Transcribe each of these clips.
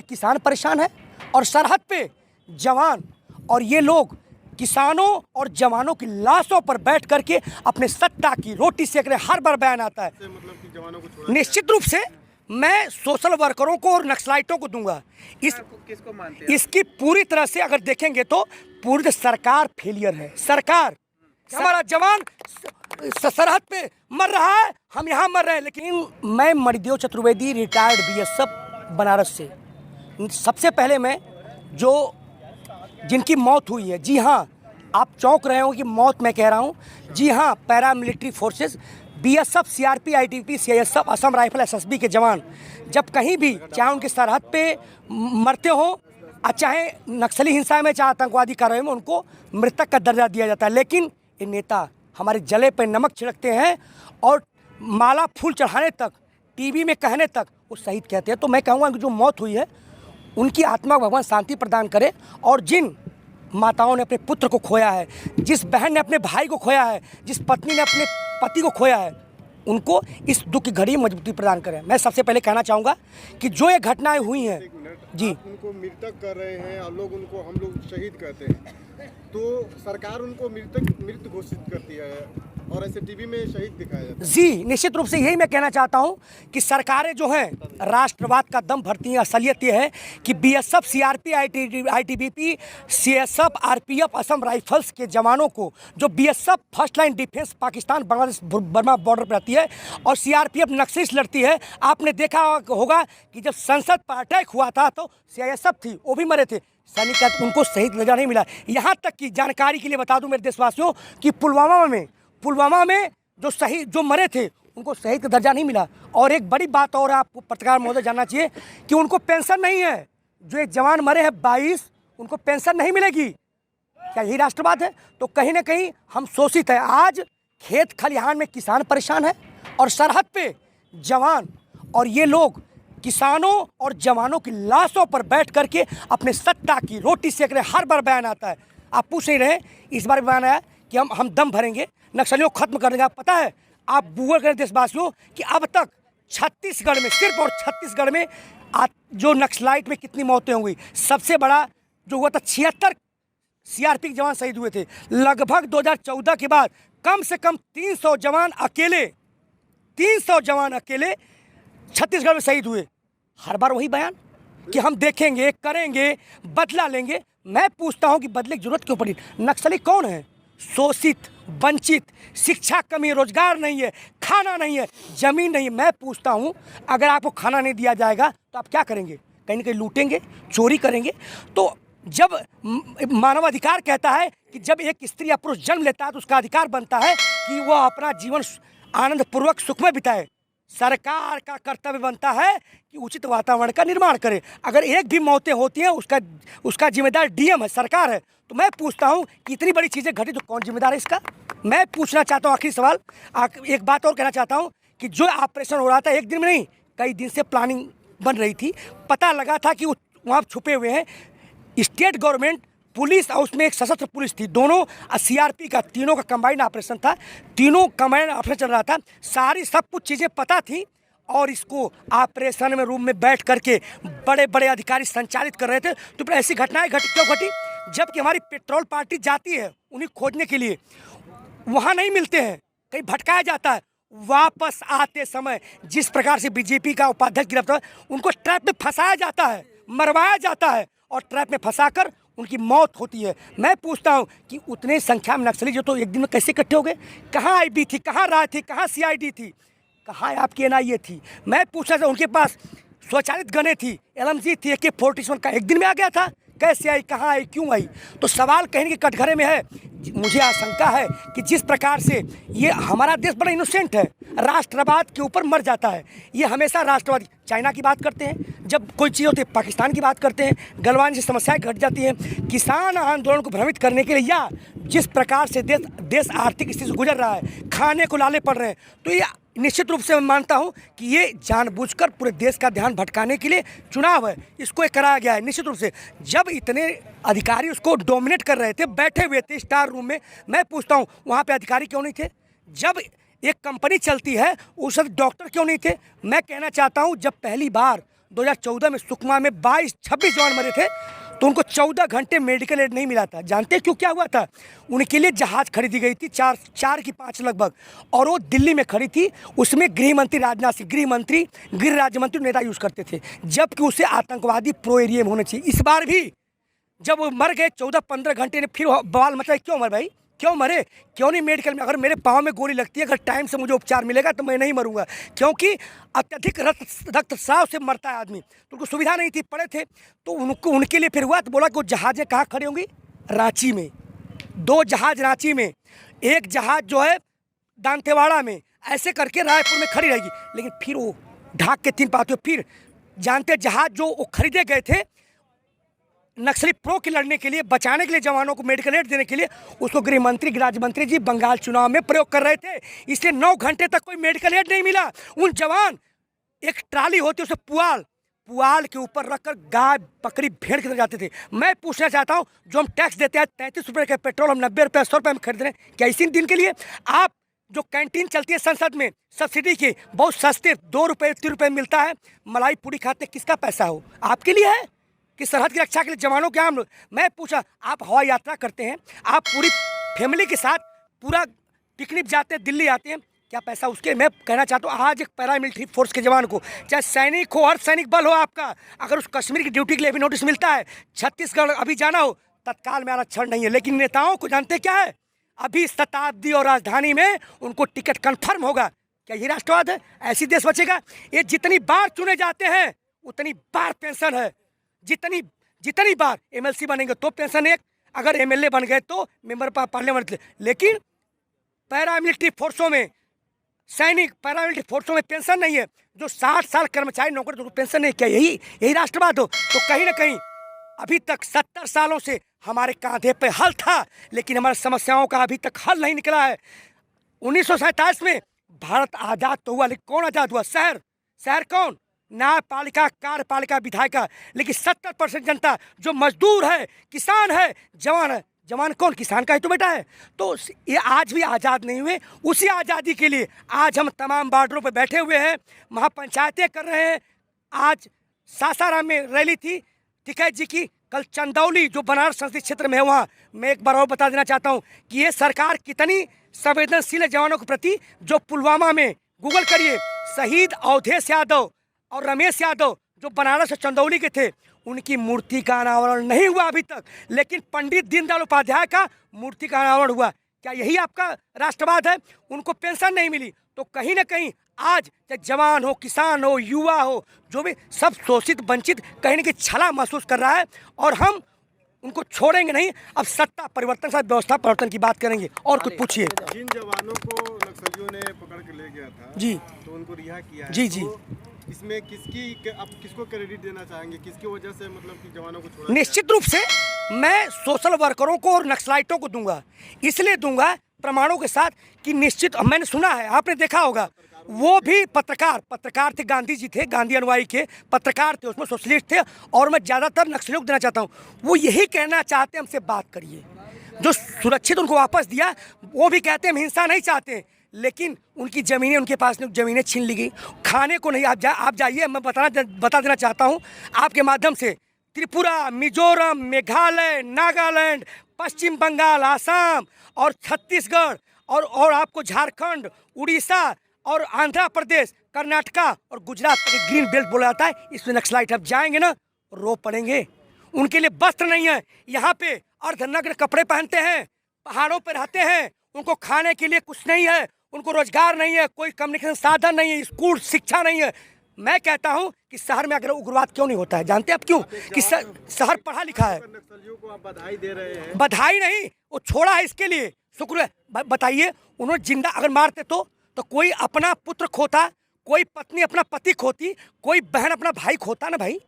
में किसान परेशान है और सरहद पे जवान, और ये लोग किसानों और जवानों की लाशों पर बैठ करके अपने सत्ता की रोटी सेक रहे। हर बार बयान आता है। मतलब कि जवानों को छोड़ा निश्चित रूप से मैं सोशल वर्करों को और नक्सलाइटों को दूंगा। किसको मानते हैं? इसकी पूरी तरह से अगर देखेंगे तो पूरी सरकार फेलियर है। सरकार, हमारा जवान सरहद पे मर रहा है, हम यहाँ मर रहे हैं। लेकिन मैं मणिदेव चतुर्वेदी, रिटायर्ड बीएसएफ बनारस से, सबसे पहले मैं जो जिनकी मौत हुई है, जी हाँ, आप चौंक रहे हो कि मौत मैं कह रहा हूँ, जी हाँ, paramilitary forces, BSF, CRP, ITBP, CISF, Assam rifle, SSB के जवान जब कहीं भी, चाहे उनके सरहद पे मरते हो, चाहे नक्सली हिंसा में, चाहे आतंकवादी कार्रवाई में, उनको मृतक का दर्जा दिया जाता है। लेकिन ये नेता हमारे जले पे नमक छिड़कते हैं और माला फूल चढ़ाने तक, टीवी में कहने तक वो शहीद कहते हैं। तो मैं कहूँगा कि जो मौत हुई है उनकी आत्मा को भगवान शांति प्रदान करे, और जिन माताओं ने अपने पुत्र को खोया है, जिस बहन ने अपने भाई को खोया है, जिस पत्नी ने अपने पति को खोया है, उनको इस दुख की घड़ी मजबूती प्रदान करें। मैं सबसे पहले कहना चाहूँगा कि जो ये घटनाएं हुई हैं, जी, उनको मृतक कर रहे हैं और लोग उनको, हम लोग शहीद कहते हैं, तो सरकार उनको मृत घोषित करती है और ऐसे टीवी में शहीद दिखाया जाता है। जी, निश्चित रूप से यही मैं कहना चाहता हूं कि सरकारें जो हैं राष्ट्रवाद का दम भरती हैं। असलियत ये है कि BSF, CRP, ITBP, CSF, RPF, Assam rifles के जवानों को, जो BSF first line defence Pakistan, Bangladesh, Burma border पर रहती है, और सीआरपीएफ नक्सली लड़ती है। आपने देखा होगा कि जब संसद पर अटैक हुआ था तो सीआईएसएफ थी, वो भी मरे थे सैनिक, उनको शहीद दर्जा नहीं मिला। यहाँ तक कि जानकारी के लिए बता दूं मेरे देशवासियों कि पुलवामा में जो मरे थे उनको शहीद का दर्जा नहीं मिला। और एक बड़ी बात और आपको पत्रकार महोदय जानना चाहिए कि उनको पेंशन नहीं है। जो एक जवान मरे हैं 22, उनको पेंशन नहीं मिलेगी। क्या यही राष्ट्रवाद है? तो कहीं ना कहीं हम शोषित हैं। आज खेत खलिहान में किसान परेशान है और सरहद पे जवान, और ये लोग किसानों और जवानों की लाशों पर बैठ करके अपने सत्ता की रोटी सेक रहे। हर बार बयान आता है। आप पूछ नहीं रहे, इस बार बयान आया कि हम दम भरेंगे, नक्सलियों को खत्म कर देंगे। आप पता है, आप गूगल करें देशवासियों कि अब तक छत्तीसगढ़ में, सिर्फ और छत्तीसगढ़ में जो नक्सलाइट में कितनी मौतें हुई। सबसे बड़ा जो हुआ था, 76 सीआरपी के जवान शहीद हुए थे। लगभग 2014 के बाद कम से कम 300 जवान अकेले छत्तीसगढ़ में शहीद हुए। हर बार वही बयान कि हम देखेंगे, करेंगे, बदला लेंगे। मैं पूछता हूं कि बदले की जरूरत क्यों पड़ी? नक्सली कौन है? शोषित, वंचित, शिक्षा कमी, रोजगार नहीं है, खाना नहीं है, जमीन नहीं है। मैं पूछता हूं, अगर आपको खाना नहीं दिया जाएगा तो आप क्या करेंगे? कहीं ना कहीं लूटेंगे, चोरी करेंगे। तो जब मानवाधिकार कहता है कि जब एक स्त्री या पुरुष जन्म लेता है तो उसका अधिकार बनता है कि वह अपना जीवन आनंद पूर्वक सुखमय बिताए। सरकार का कर्तव्य बनता है कि उचित वातावरण का निर्माण करे। अगर एक भी मौतें होती हैं उसका जिम्मेदार डीएम है, सरकार है। तो मैं पूछता हूं कि इतनी बड़ी चीज़ें घटी तो कौन जिम्मेदार है इसका? मैं पूछना चाहता हूं आखिरी सवाल। एक बात और कहना चाहता हूं कि जो ऑपरेशन हो रहा था, एक दिन में नहीं, कई दिन से प्लानिंग बन रही थी। पता लगा था कि वहाँ छुपे हुए हैं स्टेट गवर्नमेंट, पुलिस, और उसमें एक सशस्त्र पुलिस थी, दोनों सीआरपी का, तीनों का कंबाइंड ऑपरेशन था। तीनों कंबाइंड ऑपरेशन चल रहा था। सारी सब कुछ चीज़ें पता थी और इसको ऑपरेशन में रूम में बैठ करके बड़े बड़े अधिकारी संचालित कर रहे थे। तो फिर ऐसी घटनाएं क्यों घटी? जबकि हमारी पेट्रोल पार्टी जाती है उन्हें खोजने के लिए, वहाँ नहीं मिलते हैं, कहीं भटकाया जाता है। वापस आते समय जिस प्रकार से बीजेपी का उपाध्यक्ष गिरफ्तार, उनको ट्रैप में फंसाया जाता है, मरवाया जाता है और ट्रैप में फंसाकर उनकी मौत होती है। मैं पूछता हूं कि उतने संख्या में नक्सली जो तो एक दिन में कैसे इकट्ठे हो गए? कहाँ आईबी थी, कहाँ राय थी, कहाँ सीआईडी थी, कहाँ आपकी एनआईए थी? मैं पूछना चाहता, उनके पास स्वचालित गनें थी, एलएमजी थी, AK-47 का एक दिन में आ गया था? कैसे आई, कहाँ आई, क्यों आई? तो सवाल कहीं के कटघरे में है। मुझे आशंका है कि जिस प्रकार से ये हमारा देश बड़ा इनोसेंट है, राष्ट्रवाद के ऊपर मर जाता है। ये हमेशा राष्ट्रवादी, चाइना की बात करते हैं, जब कोई चीज़ होती है पाकिस्तान की बात करते हैं, गलवान से समस्याएं घट जाती हैं। किसान आंदोलन को भ्रमित करने के लिए, या जिस प्रकार से देश आर्थिक स्थिति से गुजर रहा है, खाने को लाले पड़ रहे हैं, तो ये निश्चित रूप से मैं मानता हूं कि ये जानबूझकर पूरे देश का ध्यान भटकाने के लिए चुनाव है, इसको एक कराया गया है। निश्चित रूप से जब इतने अधिकारी उसको डोमिनेट कर रहे थे, बैठे हुए थे स्टार रूम में, मैं पूछता हूं वहां पे अधिकारी क्यों नहीं थे? जब एक कंपनी चलती है उस वक्त डॉक्टर क्यों नहीं थे? मैं कहना चाहता हूं जब पहली बार 2014 में सुकमा में 22-26 जवान मरे थे, तो उनको 14 घंटे मेडिकल एड नहीं मिला था। जानते हैं क्यों क्या हुआ था? उनके लिए जहाज़ खरीदी गई थी 4 की 5 लगभग, और वो दिल्ली में खड़ी थी। उसमें गृह मंत्री राजनाथ सिंह, गृह मंत्री, गृह राज्य मंत्री नेता यूज़ करते थे, जबकि उसे आतंकवादी प्रो एरिया में होने चाहिए। इस बार भी जब वो मर गए 14-15 घंटे ने फिर बवाल मचा। क्यों मर भाई, क्यों मरे? क्यों नहीं मेडिकल में? अगर मेरे पाँव में गोली लगती है, अगर टाइम से मुझे उपचार मिलेगा तो मैं नहीं मरूंगा, क्योंकि अत्यधिक रक्तस्राव से मरता है आदमी। तो उनको सुविधा नहीं थी, पड़े थे, तो उनके लिए फिर हुआ। तो बोला कि वो जहाज़ें कहाँ खड़ी होंगी? रांची में। 2 जहाज़ रांची में, 1 जहाज़ जो है दांतेवाड़ा में, ऐसे करके रायपुर में खड़ी रहेगी। लेकिन फिर वो ढाक के 3 पाते। फिर जानते जहाज़ जो वो खरीदे गए थे नक्सली प्रो के लड़ने के लिए, बचाने के लिए, जवानों को मेडिकल एड देने के लिए, उसको गृह मंत्री, राज्य मंत्री जी बंगाल चुनाव में प्रयोग कर रहे थे। इसलिए 9 घंटे तक कोई मेडिकल एड नहीं मिला। उन जवान, एक ट्राली होती है उसे पुआल के ऊपर रखकर गाय, बकरी, भेड़ की तरह जाते थे। मैं पूछना चाहता हूँ, जो हम टैक्स देते हैं 33 रुपये का पेट्रोल, हम 90 रुपये 100 रुपये में खरीद रहे हैं, क्या इसी दिन के लिए? आप जो कैंटीन चलती है संसद में सब्सिडी की, बहुत सस्ते 2 रुपये 3 रुपये मिलता है, मलाई पूरी खाते, किसका पैसा हो? आपके लिए है कि सरहद की रक्षा के लिए जवानों के? हम लोग, मैं पूछा, आप हवाई यात्रा करते हैं, आप पूरी फैमिली के साथ पूरा पिकनिक जाते हैं, दिल्ली आते हैं, क्या पैसा उसके? मैं कहना चाहता हूँ, आज एक पैरामिलिट्री फोर्स के जवान को, चाहे सैनिक हो, अर्धसैनिक बल हो आपका, अगर उस कश्मीर की ड्यूटी के लिए भी नोटिस मिलता है, छत्तीसगढ़ अभी जाना हो, तत्काल में आरक्षण नहीं है। लेकिन नेताओं को जानते क्या है? अभी शताब्दी और राजधानी में उनको टिकट कन्फर्म होगा। क्या ये राष्ट्रवाद है? ऐसी देश बचेगा? ये जितनी बार चुने जाते हैं उतनी बार पेंशन है। जितनी बार एमएलसी बनेंगे तो पेंशन एक, अगर एमएलए बन गए तो मेंबर पार्लियामेंट। लेकिन पैरामिलिट्री फोर्सों में, सैनिक पैरामिलिट्री फोर्सों में पेंशन नहीं है। जो 60 साल कर्मचारी नौकर, तो पेंशन नहीं। क्या यही राष्ट्रवाद हो? तो कहीं ना कहीं अभी तक 70 सालों से हमारे कांधे पे हल था, लेकिन हमारी समस्याओं का अभी तक हल नहीं निकला है। 1947 में भारत आज़ाद तो हुआ, लेकिन कौन आज़ाद हुआ? शहर कौन? न्यायपालिका, कार्यपालिका, विधायिका। लेकिन 70% जनता जो मजदूर है, किसान है, जवान है। जवान कौन? किसान का ही तो बेटा है। तो ये आज भी आज़ाद नहीं हुए। उसी आज़ादी के लिए आज हम तमाम बॉर्डरों पर बैठे हुए हैं, महापंचायतें कर रहे हैं। आज सासाराम में रैली थी टिकैत जी की, कल चंदौली जो बनारस संसदीय क्षेत्र में है, वहाँ मैं एक बार और बता देना चाहता हूँ कि ये सरकार कितनी संवेदनशील है जवानों के प्रति। जो पुलवामा में, गूगल करिए, शहीद अवधेश यादव और रमेश यादव जो बनारस और चंदौली के थे, उनकी मूर्ति का अनावरण नहीं हुआ अभी तक, लेकिन पंडित दीनदयाल उपाध्याय का मूर्ति का अनावरण हुआ। क्या यही आपका राष्ट्रवाद है? उनको पेंशन नहीं मिली, तो कहीं ना कहीं आज चाहे जवान हो, किसान हो, युवा हो, जो भी, सब शोषित, वंचित, कहीं ना कहीं छला महसूस कर रहा है। और हम उनको छोड़ेंगे नहीं। अब सत्ता परिवर्तन के साथ व्यवस्था परिवर्तन की बात करेंगे। और कुछ पूछिए। जिन जवानों को नक्सलियों ने पकड़ के ले गया था जी, तो उनको रिहा किया है। जी जी, तो इसमें आप किसको क्रेडिट देना चाहेंगे? किसकी वजह से मतलब कि जवानों को छोड़ा? निश्चित रूप से मैं सोशल वर्करों को और नक्सलाइटों को दूंगा। इसलिए दूंगा प्रमाणों के साथ कि निश्चित, मैंने सुना है, आपने देखा होगा, वो भी पत्रकार थे, गांधी जी थे, गांधी अनुयायी के पत्रकार थे, उसमें सोशलिस्ट थे। और मैं ज़्यादातर नक्सलियों को देना चाहता हूँ, वो यही कहना चाहते हैं, हमसे बात करिए। जो सुरक्षित उनको वापस दिया, वो भी कहते हैं हम हिंसा नहीं चाहते, लेकिन उनकी ज़मीनें, उनके पास ज़मीनें छीन ली गई, खाने को नहीं। आप जाइए, मैं बता देना चाहता हूँ आपके माध्यम से, त्रिपुरा, मिजोरम, मेघालय, नागालैंड, पश्चिम बंगाल, आसाम और छत्तीसगढ़ और आपको झारखंड, उड़ीसा और आंध्र प्रदेश, कर्नाटका और गुजरात का ग्रीन बेल्ट बोला जाता है। इसमें नक्सलाइट अब जाएंगे ना, रो पड़ेंगे। उनके लिए वस्त्र नहीं है, यहाँ पे अर्धनग्न कपड़े पहनते हैं, पहाड़ों पर रहते हैं, उनको खाने के लिए कुछ नहीं है, उनको रोजगार नहीं है, कोई कम्युनिकेशन साधन नहीं है, स्कूल शिक्षा नहीं है। मैं कहता हूं कि शहर में अगर उग्रवाद क्यों नहीं होता है, जानते हैं आप क्यों? कि शहर पढ़ा लिखा है। नक्सलियों को आप बधाई दे रहे हैं। बधाई नहीं, वो छोड़ा है इसके लिए शुक्र है। बताइए, उन्होंने जिंदा अगर मारते तो कोई अपना पुत्र खोता, कोई पत्नी अपना पति खोती, कोई बहन अपना भाई खोता ना भाई।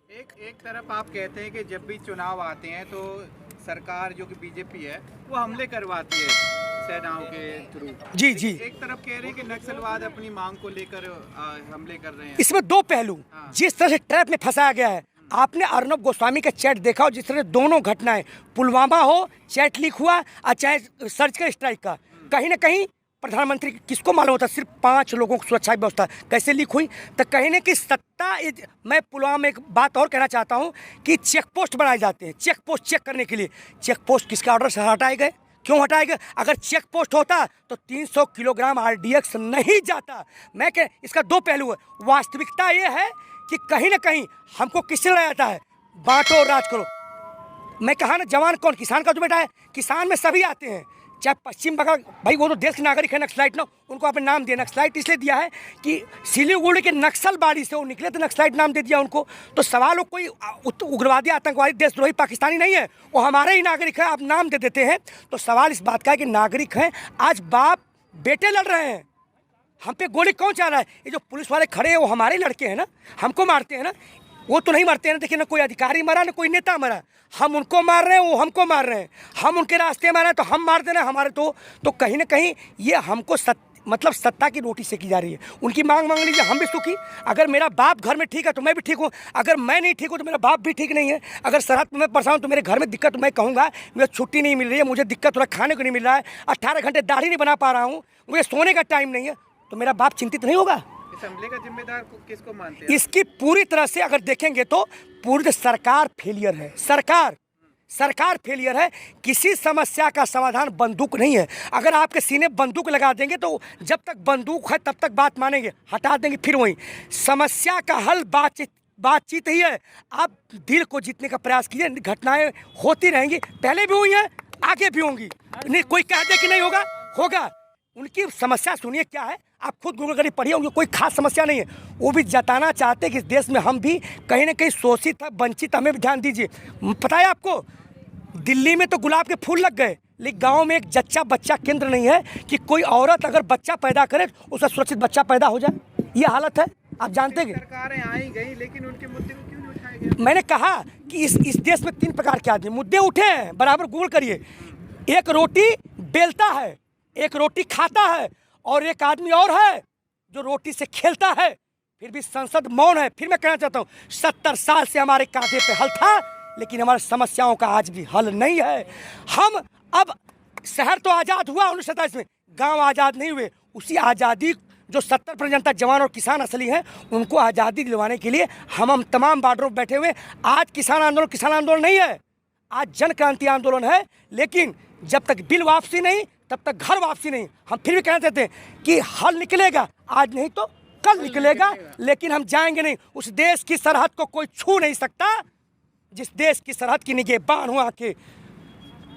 एक तरफ आप कहते हैं कि जब भी चुनाव आते हैं तो सरकार जो कि बीजेपी है वो हमले करवाती है सेनाओं के थ्रू। जी जी, एक तरफ कह रहे हैं कि नक्सलवाद अपनी मांग को लेकर हमले कर रहे हैं। इसमें दो पहलू, जिस तरह से ट्रैप में फंसाया गया है। आपने अर्नब गोस्वामी का चैट देखा हो, जिस तरह दोनों घटनाएं, पुलवामा हो, चैट लीक हुआ, और चाहे सर्जिकल स्ट्राइक का, कहीं ना कहीं प्रधानमंत्री किसको मालूम होता, सिर्फ 5 लोगों की सुरक्षा व्यवस्था कैसे लीक हुई। तो कहीं ना कि सत्ता, मैं पुलवामा में एक बात और कहना चाहता हूँ कि चेक पोस्ट बनाए जाते हैं, चेक पोस्ट चेक करने के लिए। चेक पोस्ट किसके ऑर्डर से हटाए गए, क्यों हटाए गए? अगर चेक पोस्ट होता तो 300 किलोग्राम RDX नहीं जाता। मैं कह, इसका 2 पहलू है। वास्तविकता ये है कि कहीं ना कहीं हमको किससे लड़ा जाता है, बांटो और राज करो। मैं कहा ना, जवान कौन, किसान का जो बेटा है। किसान में सभी आते हैं, चाहे पश्चिम बंगाल, भाई वो तो देश के नागरिक है। नक्सलाइट ना, उनको आपने नाम दिया नक्सलाइट इसलिए दिया है कि सिलीगुड़ी के नक्सलबाड़ी से वो निकले तो नक्सलाइट नाम दे दिया उनको। तो सवाल, वो कोई उग्रवादी आतंकवादी देशद्रोही पाकिस्तानी नहीं है, वो हमारे ही नागरिक है, आप नाम दे देते हैं। तो सवाल इस बात का है कि नागरिक हैं, आज बाप बेटे लड़ रहे हैं, हम पे गोली कौन चला रहा है? ये जो पुलिस वाले खड़े हैं वो हमारे लड़के हैं ना, हमको मारते हैं ना, वो तो नहीं मारते हैं ना। देखिए ना, कोई अधिकारी मरा ना कोई नेता मरा, हम उनको मार रहे हैं, वो हमको मार रहे हैं। हम उनके रास्ते में आ रहे हैं तो हम मार दे रहे हैं हमारे। तो कहीं ना कहीं ये हमको मतलब सत्ता की रोटी सेकी जा रही है। उनकी मांग मांग लीजिए, हम भी सुखी। अगर मेरा बाप घर में ठीक है तो मैं भी ठीक हूँ, अगर मैं नहीं ठीक हूँ तो मेरा बाप भी ठीक नहीं है। अगर सरहद में मैं परेशान हूँ तो मेरे घर में दिक्कत, तो मैं कहूँगा मुझे छुट्टी नहीं मिल रही है, मुझे दिक्कत हो रहा है, खाने को नहीं मिल रहा है, 18 घंटे दाढ़ी नहीं बना पा रहा हूँ, मुझे सोने का टाइम नहीं है, तो मेरा बाप चिंतित नहीं होगा? इस हमले का जिम्मेदार किसको मानते हैं? इसकी पूरी तरह से अगर देखेंगे तो पूरी सरकार फेलियर है। सरकार फेलियर है। किसी समस्या का समाधान बंदूक नहीं है। अगर आपके सीने बंदूक लगा देंगे तो जब तक बंदूक है तब तक बात मानेंगे, हटा देंगे फिर वहीं। समस्या का हल बातचीत ही है। आप दिल को जीतने का प्रयास कीजिए। घटनाएं होती रहेंगी, पहले भी हुई हैं, आगे भी होंगी। नहीं कोई कह दे कि नहीं होगा, होगा। उनकी समस्या सुनिए क्या है, आप खुद गूगल करिए, पढ़िए, उनकी कोई खास समस्या नहीं है। वो भी जताना चाहते हैं कि इस देश में हम भी कहीं ना कहीं शोषित है, वंचित, हमें भी ध्यान दीजिए। पता है आपको, दिल्ली में तो गुलाब के फूल लग गए, लेकिन गांव में एक जच्चा बच्चा केंद्र नहीं है कि कोई औरत अगर बच्चा पैदा करे उसका सुरक्षित बच्चा पैदा हो जाए। ये हालत है, आप जानते हैं। सरकारें आई गई लेकिन उनके मुद्दे को क्यों नहीं उठाया गया? मैंने कहा कि इस देश में 3 प्रकार के आदमी मुद्दे उठे हैं, बराबर गूगल करिए। एक रोटी बेलता है, एक रोटी खाता है, और एक आदमी और है जो रोटी से खेलता है। फिर भी संसद मौन है। फिर मैं कहना चाहता हूँ, 70 साल से हमारे कांधे पे हल था, लेकिन हमारी समस्याओं का आज भी हल नहीं है। हम अब, शहर तो आज़ाद हुआ 1947 में, गांव आज़ाद नहीं हुए। उसी आज़ादी जो 70% जनता, जवान और किसान असली हैं, उनको आज़ादी दिलवाने के लिए हम तमाम बॉर्डरों पर बैठे हुए। आज किसान आंदोलन नहीं है, आज जन क्रांति आंदोलन है। लेकिन जब तक बिल वापसी नहीं तब तक घर वापसी नहीं। हम फिर भी कहना चाहते हैं कि हल निकलेगा, आज नहीं तो कल निकलेगा, लेकिन हम जाएंगे नहीं। उस देश की सरहद को कोई छू नहीं सकता जिस देश की सरहद की निगहबान हुआ के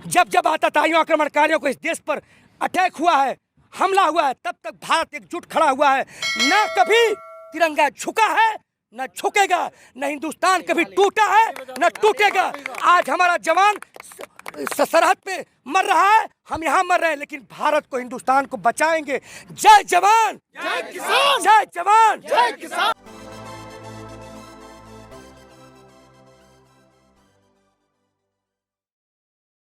जब जब आतताइयों आक्रमणकारियों को इस देश पर अटैक हुआ है, हमला हुआ है, तब तक भारत एकजुट खड़ा हुआ है। न कभी तिरंगा झुका है, न झुकेगा, न हिंदुस्तान कभी टूटा है, न टूटेगा। आज हमारा जवान सरहद पे मर रहा है, हम यहाँ मर रहे हैं, लेकिन भारत को, हिंदुस्तान को बचाएंगे। जय जवान, जय किसान, जय जवान, जय किसान।